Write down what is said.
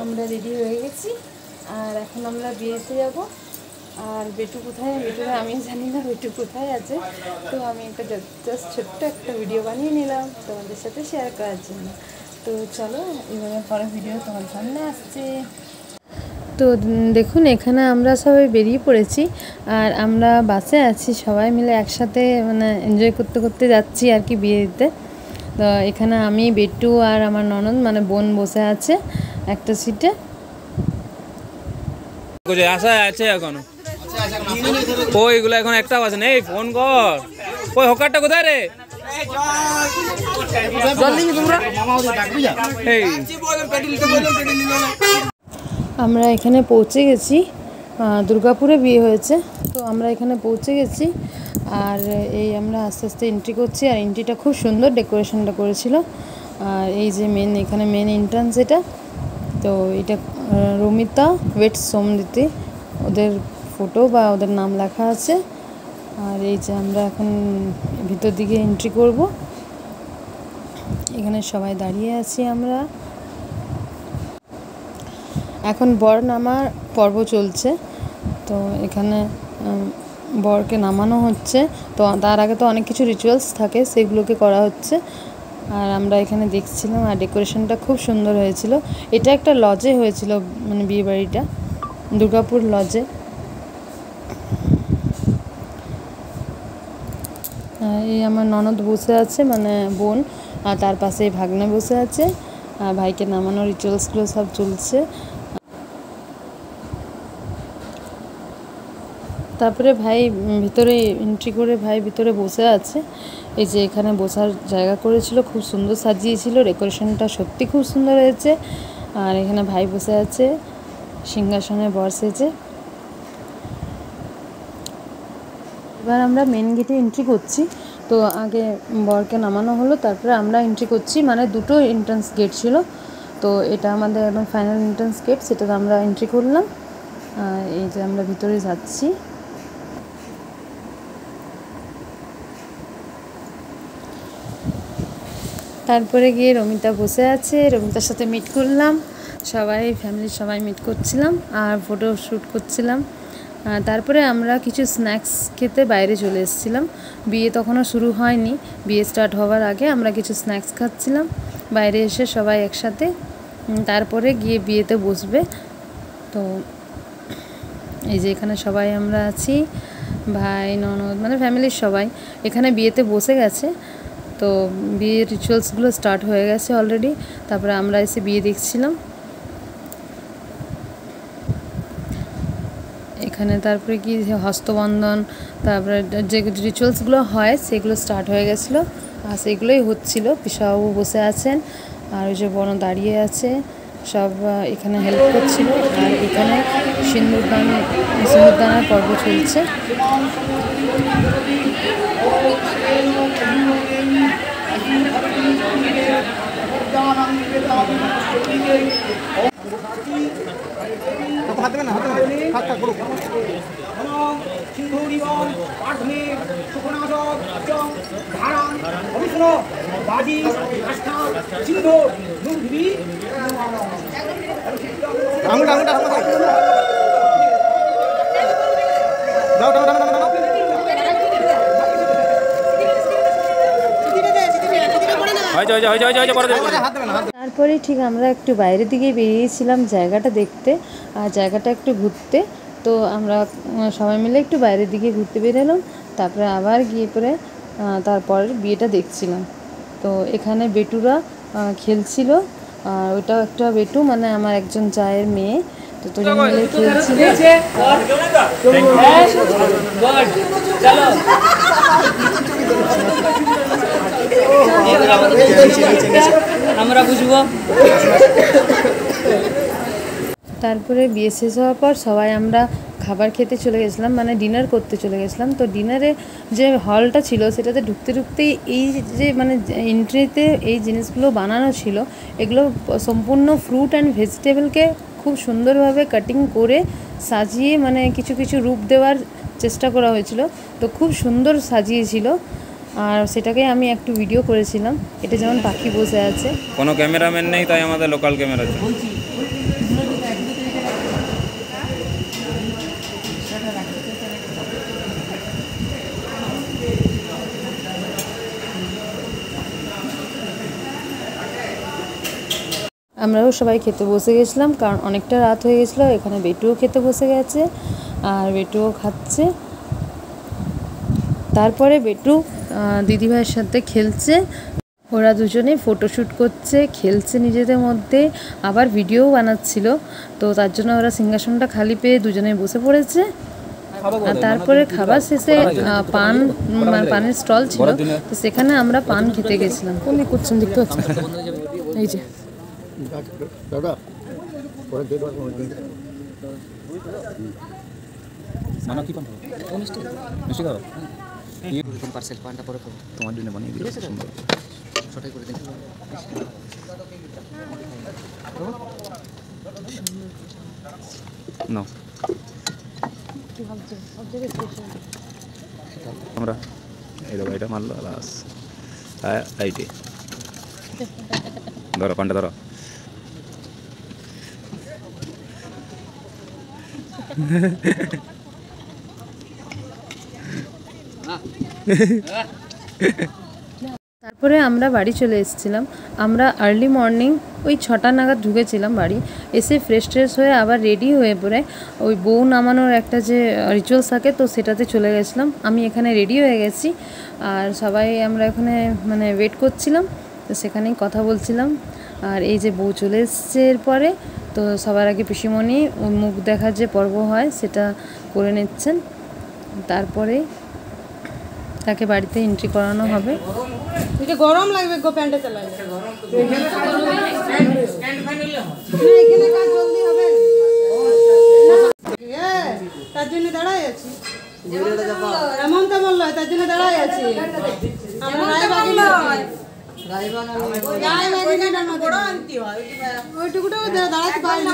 আমরা রেডি হয়ে গেছি আর এখন আমরা বিয়েতে যাব। আর বেটু কোথায়, বেটুরা আমি জানি না বেটু কোথায় আছে। তো আমি একটা জাস্ট ছোট্ট একটা ভিডিও বানিয়ে নিলাম তোমাদের সাথে শেয়ার করার জন্য। তো চলো এবারে পরে ভিডিও তোমার সামনে আসছে। তো দেখুন এখানে আমরা সবাই বেরিয়ে পড়েছি আর আমরা বাসে আছি, সবাই মিলে একসাথে মানে এনজয় করতে করতে যাচ্ছি আর কি বিয়ে দিতে। তো এখানে আমি, বেটু আর আমার ননদ মানে বোন বসে আছে একটা সিটে। আশা আছে এখনো ওইগুলো এখন একটাও আছে নেই। ফোন কর, ওই হকারটা কোথায় রে? আমরা এখানে পৌঁছে গেছি, দুর্গাপুরে বিয়ে হয়েছে। তো আমরা এখানে পৌঁছে গেছি আর এই আমরা আস্তে আস্তে এন্ট্রি করছি। আর এন্ট্রিটা খুব সুন্দর ডেকোরেশনটা করেছিল। আর এই যে মেন, এখানে মেন এন্ট্রান্স এটা। তো এটা রমিতা ওয়েটস সমৃদ্ধি ওদের ফটো বা ওদের নাম লেখা আছে। আর এই যে আমরা এখন ভিতর দিকে এন্ট্রি করব। এখানে সবাই দাঁড়িয়ে আছি আমরা। এখন বর নামার পর্ব চলছে। তো এখানে বরকে নামানো হচ্ছে। তো তার আগে তো অনেক কিছু রিচুয়ালস থাকে, সেগুলোকে করা হচ্ছে। আর আমরা এখানে দেখছিলাম আর ডেকোরেশনটা খুব সুন্দর হয়েছিল। এটা একটা লজে হয়েছিল, মানে বিয়ে বাড়িটা দুর্গাপুর লজে। এই আমার ননদ বসে আছে মানে বোন, আর তার পাশে ভাগ্নে বসে আছে। আর ভাইকে নামানোর রিচুয়ালসগুলো সব চলছে। তারপরে ভাই ভিতরে এন্ট্রি করে ভাই ভিতরে বসে আছে। এই যে এখানে বসার জায়গা করেছিল, খুব সুন্দর সাজিয়েছিল, ডেকোরেশনটা সত্যি খুব সুন্দর হয়েছে। আর এখানে ভাই বসে আছে সিংহাসনে বসেছে। এবার আমরা মেন গেটে এন্ট্রি করছি। তো আগে বরকে নামানো হলো, তারপরে আমরা এন্ট্রি করছি। মানে দুটো এন্ট্রান্স গেট ছিল, তো এটা আমাদের এখন ফাইনাল এন্ট্রান্স গেট, সেটাতে আমরা এন্ট্রি করলাম। এই যে আমরা ভিতরে যাচ্ছি। তারপরে গিয়ে রমিতা বসে আছে, রমিতার সাথে মিট করলাম, সবাই ফ্যামিলির সবাই মিট করছিলাম আর ফটো শ্যুট করছিলাম। তারপরে আমরা কিছু স্ন্যাক্স খেতে বাইরে চলে এসেছিলাম। বিয়ে তখনও শুরু হয়নি, বিয়ে স্টার্ট হওয়ার আগে আমরা কিছু স্ন্যাক্স খাচ্ছিলাম বাইরে এসে সবাই একসাথে। তারপরে গিয়ে বিয়েতে বসবে। তো এই যে এখানে সবাই আমরা আছি, ভাই ননদ মানে ফ্যামিলির সবাই এখানে বিয়েতে বসে গেছে। তো বিয়ের রিচুয়ালসগুলো স্টার্ট হয়ে গেছে অলরেডি। তারপরে আমরা এসে বিয়ে দেখছিলাম এখানে। তারপরে কি হস্তবন্ধন, তারপরে যে রিচুয়ালসগুলো হয় সেগুলো স্টার্ট হয়ে গেছিলো আর সেগুলোই হচ্ছিল। পিসাবাবু বসে আছেন আর ওই যে বড় দাঁড়িয়ে আছে, সব এখানে হেল্প করছিল। আর এখানে সিঁদুরদানের পর্ব চলছে। তারপরে ঠিক আমরা একটু বাইরের দিকে বেরিয়েছিলাম জায়গাটা দেখতে আর জায়গাটা একটু ঘুরতে। তো আমরা সবাই মিলে একটু বাইরের দিকে ঘুরতে বেরোলাম। তারপরে আবার গিয়ে পরে তারপর বিয়েটা দেখছিলাম। তো এখানে বেটুরা খেলছিল, আর ওইটা একটা বেটু মানে আমার একজন জায়ের মেয়ে। তো দুজন মিলে খেলছিল। আমরা বুঝবো। তারপরে বিয়ে শেষ হওয়ার পর সবাই আমরা খাবার খেতে চলে গেছিলাম, মানে ডিনার করতে চলে গেছিলাম। তো ডিনারে যে হলটা ছিল সেটাতে ঢুকতে ঢুকতেই এই যে মানে এন্ট্রিতে এই জিনিসগুলো বানানো ছিল, এগুলো সম্পূর্ণ ফ্রুট অ্যান্ড ভেজিটেবলকে খুব সুন্দরভাবে কাটিং করে সাজিয়ে মানে কিছু কিছু রূপ দেওয়ার চেষ্টা করা হয়েছিল। তো খুব সুন্দর সাজিয়েছিল আর সেটাকে আমি একটু ভিডিও করেছিলাম। এটা যেমন পাখি বসে আছে, কোনো ক্যামেরাম্যান নেই তাই আমাদের লোকাল ক্যামেরা আছে। আমরাও সবাই খেতে বসে গেছিলাম, কারণ অনেকটা রাত হয়ে গেছিলো। এখানে বেটুও খেতে বসে গেছে আর বেটুও খাচ্ছে। তারপরে বেটু দিদিভাইয়ের সাথে খেলছে, ওরা দুজনে ফটোশ্যুট করছে, খেলছে নিজেদের মধ্যে, আবার ভিডিও বানাচ্ছিল। তো তার জন্য ওরা সিংহাসনটা খালি পেয়ে দুজনে বসে পড়েছে। আর তারপরে খাবার শেষে পানের স্টল ছিল, তো সেখানে আমরা পান খেতে গেছিলাম। কোন দিক করছেন দেখতে পাচ্ছেন, এই যে পার্সেল পানটা পরে তোমার জন্য বানিয়ে দিই সুন্দর ছটাই করে দিন। নাও আমরা এই দেখো এটা মারলো বাস এইটি ধরো পানটা ধরো। তারপরে আমরা বাড়ি চলে এসেছিলাম। আমরা আর্লি মর্নিং ওই 6টা নাগাদ ঢুকেছিলাম বাড়ি। এসে ফ্রেশ ট্রেশ হয়ে আবার রেডি হয়ে পড়ে ওই বউ নামানোর একটা যে রিচুয়ালস থাকে, তো সেটাতে চলে গেছিলাম। আমি এখানে রেডি হয়ে গেছি আর সবাই আমরা এখানে মানে ওয়েট করছিলাম, তো সেখানেই কথা বলছিলাম। আর এই যে বউ চলে এসছে এরপরে, তো সবার আগে পিসিমণি মুখ দেখার যে পর্ব হয় সেটা করে নিচ্ছেন, তারপরে তাকে বাড়িতে এন্ট্রি করানো হবে। এটা গরম লাগবে গো, প্যান্টে চালালে এখানে কাজ জলদি হবে তার জন্য দাঁড়াই আছি। এমন তেমন লয়, তার জন্য দাঁড়াই আছি। আমরা ওইটুকুটাও দাঁড়াতে পারি না।